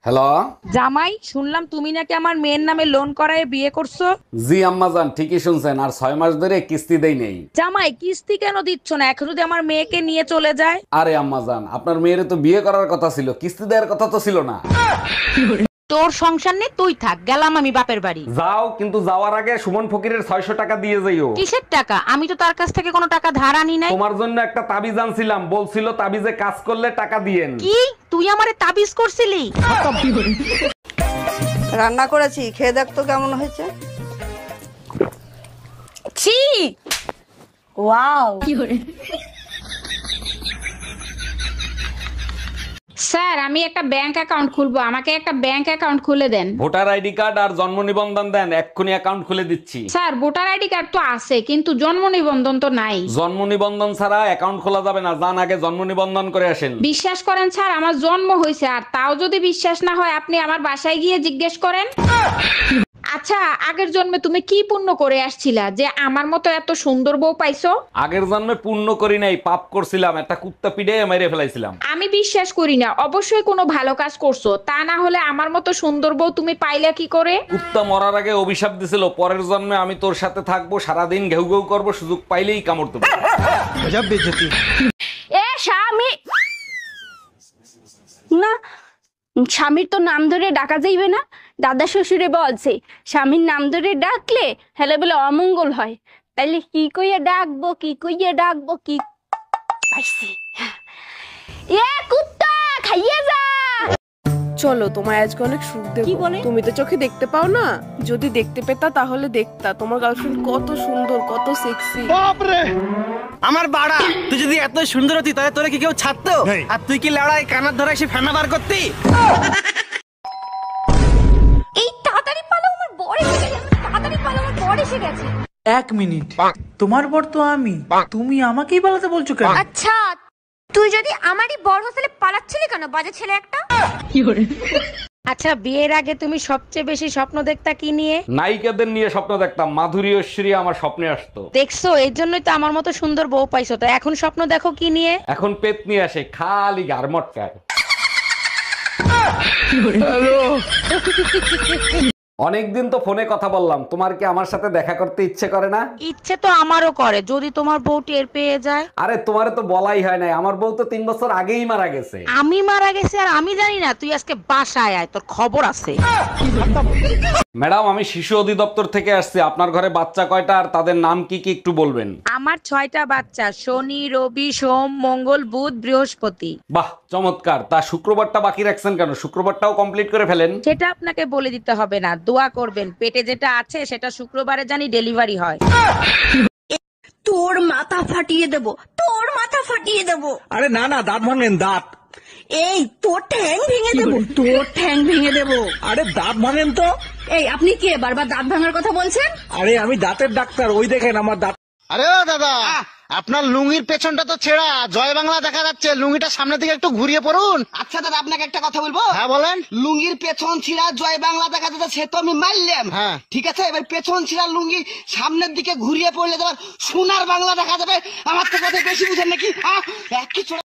Hello. জামাই, শুনলাম তুমি নাকি আমার মেয়ের নামে লোন করায় বিয়ে করছো। জি আম্মাজান, ঠিকই শুনছেন। আর 6 মাস ধরে কিস্তি দেই নেই। জামাই, কিস্তি কেন দিচ্ছ না? এখন যদি আমার মেয়েকে নিয়ে চলে যায়। আরে আম্মাজান, আপনার মেয়ের তো বিয়ে করার কথা ছিল, কিস্তি দেওয়ার কথা তো ছিল না। তোর সংসার নেই, তুই থাক, গেলাম আমি বাপের বাড়ি। যাও, কিন্তু যাওয়ার আগে সুমন ফকিরের 600 টাকা দিয়ে যাইও। কিসের টাকা? আমি তো তার কাছ থেকে কোনো টাকা ধার আনি নাই। তোমার জন্য একটা তাবিজ আনছিলাম, বলছিল তাবিজে কাজ করলে টাকা দিয়েন। কি তুই আমারে তাবিজ করছিলি? রান্না করেছি, খেয়ে দেখ তো কেমন হয়েছে। ছি, ওয়াও। স্যার, আমি একটা ব্যাংক অ্যাকাউন্ট খুলবো, আমাকে একটা ব্যাংক অ্যাকাউন্ট খুলে দেন। ভোটার আইডি কার্ড আর জন্ম নিবন্ধন দেন, এক্ষুনি অ্যাকাউন্ট খুলে দিচ্ছি। স্যার, ভোটার আইডি কার্ড তো আছে, কিন্তু জন্ম নিবন্ধন তো নাই। জন্ম নিবন্ধন ছাড়া অ্যাকাউন্ট খোলা যাবে না, যান আগে জন্ম নিবন্ধন করে আসেন। বিশ্বাস করেন স্যার, আমার জন্ম হয়েছে, আর তাও যদি বিশ্বাস না হয় আপনি আমার বাসায় গিয়ে জিজ্ঞেস করেন। আচ্ছা, আগের জন্মে তুমি কি পুণ্য করে আসছিলা যে আমার মতো এত সুন্দর বউ পাইছো? আগের জন্মে পুণ্য করি নাই, পাপ করছিলাম, একটা কুত্তা পিঠে মেরে ফেলাইছিলাম। আমি বিশ্বাস করি না, অবশ্যই কোনো ভালো কাজ করছো, তা না হলে আমার মতো সুন্দর বউ তুমি পাইলা কি করে? কুত্তা মরার আগে অভিশাপ দিছিল, পরের জন্মে আমি তোর সাথে থাকবো, সারাদিন ঘেউ ঘেউ করবো, সুযোগ পাইলেই কামড় দেবো। এ স্বামী না, স্বামীর তো নাম ধরে ডাকা যাইবে না। দাদা শ্বশুরে বলছে স্বামীর নাম ধরে ডাকলে হেলে বলে অমঙ্গল হয়। তাইলে কি কইয়া ডাকবো, কি কইয়া ডাকবো, কি পাইছি। এ কুত্তা, খাইয়ে যা। চলো, তোমার আজকে অনেক সুখ দেব। কি বলে? তুমি তো চোখে দেখতে পাও না, যদি দেখতে পেতা তাহলে দেখতা তোমার গার্লফ্রেন্ড কত সুন্দর, কত সেক্সি। আমার বাড়া, তুই যদি এত সুন্দর হতি তাহলে তোরে কি কেউ ছাড়তো? আর তুই কি লড়াই কানার ধরে এসে ফেনা বার করতি? এই তাড়াতাড়ি পালাও, আমার বর এসে গেছে। তাড়াতাড়ি পালাও, আমার বর এসে গেছে। 1 মিনিট, তোমার বর তো আমি, তুমি আমাকেই পালাতে বলছো কেন? আচ্ছা, তুই যদি আমারই বর হতে পালাচ্ছিলি কেন, বাজে ছেলে একটা? আচ্ছা, বিয়ের আগে তুমি সবচেয়ে বেশি স্বপ্ন দেখতা কি নিয়ে? নায়িকাদের নিয়ে স্বপ্ন দেখতাম, মাধুরী ঐশ্বরী আমার স্বপ্নে আসতো। দেখছো, এর জন্যই তো আমার মতো সুন্দর বউ পাইছো। তো এখন স্বপ্ন দেখো কি নিয়ে? এখন পেট নিয়ে আসে, খালি গারমটকায়। অনেকদিন তো ফোনে কথা বললাম, তোমার কি আমার সাথে দেখা করতে ইচ্ছে করে না? ইচ্ছে তো আমারও করে, যদি তোমার বউ টের পেয়ে যায়। আরে তোমারে তো বলাই হয় নাই, আমার বউ তো 3 বছর আগেই মারা গেছে। আমি মারা গেছি আর আমি জানি না? তুই আজকে বাসায় আয়, তোর খবর আছে। ম্যাডাম, আমি শিশু অধিদপ্তর থেকে আসছি, আপনার ঘরে বাচ্চা কয়টা আর তাদের নাম কি কি একটু বলবেন? আমার 6টা বাচ্চা, শনি, রবি, সোম, মঙ্গল, বুধ, বৃহস্পতি। বাহ, চমৎকার। তা শুক্রবারটা বাকি রাখছেন কেন? শুক্রবারটাও কমপ্লিট করে ফেলেন। সেটা আপনাকে বলে দিতে হবে না, দোয়া করবেন পেটে যেটা আছে সেটা শুক্রবারে জানি ডেলিভারি হয়। তোর মাথা ফাটিয়ে দেব, তোর মাথা ফাটিয়ে দেব। আরে না না, দাঁত ভাঙেন, দাঁত। এই তোর ঠ্যাং ভেঙে দেব, তোর ঠ্যাং ভেঙে দেব। আরে দাঁত ভাঙেন তো। এই আপনি কে বারবার দাঁত ভাঙার কথা বলছেন? আরে আমি দাঁতের ডাক্তার, ওই দেখেন আমার দাঁত। আরে ও দাদা, আপনার লুঙ্গির পেছনটা তো ছেঁড়া, জয় বাংলা দেখা যাচ্ছে, লুঙ্গিটা সামনে থেকে একটু ঘুরিয়ে পড়ুন। আচ্ছা দাদা, আপনাকে একটা কথা বলবো? হ্যাঁ বলেন। লুঙ্গির পেছন ছিঁড়া জয় বাংলা দেখা যাচ্ছে, সে তো আমি মারলাম। হ্যাঁ ঠিক আছে, এবার পেছন ছিঁড়া লুঙ্গি সামনের দিকে ঘুরিয়ে পড়লে তোমার সোনার বাংলা দেখা যাবে। আমার তো কথা বেশি বুঝেন নাকি? একই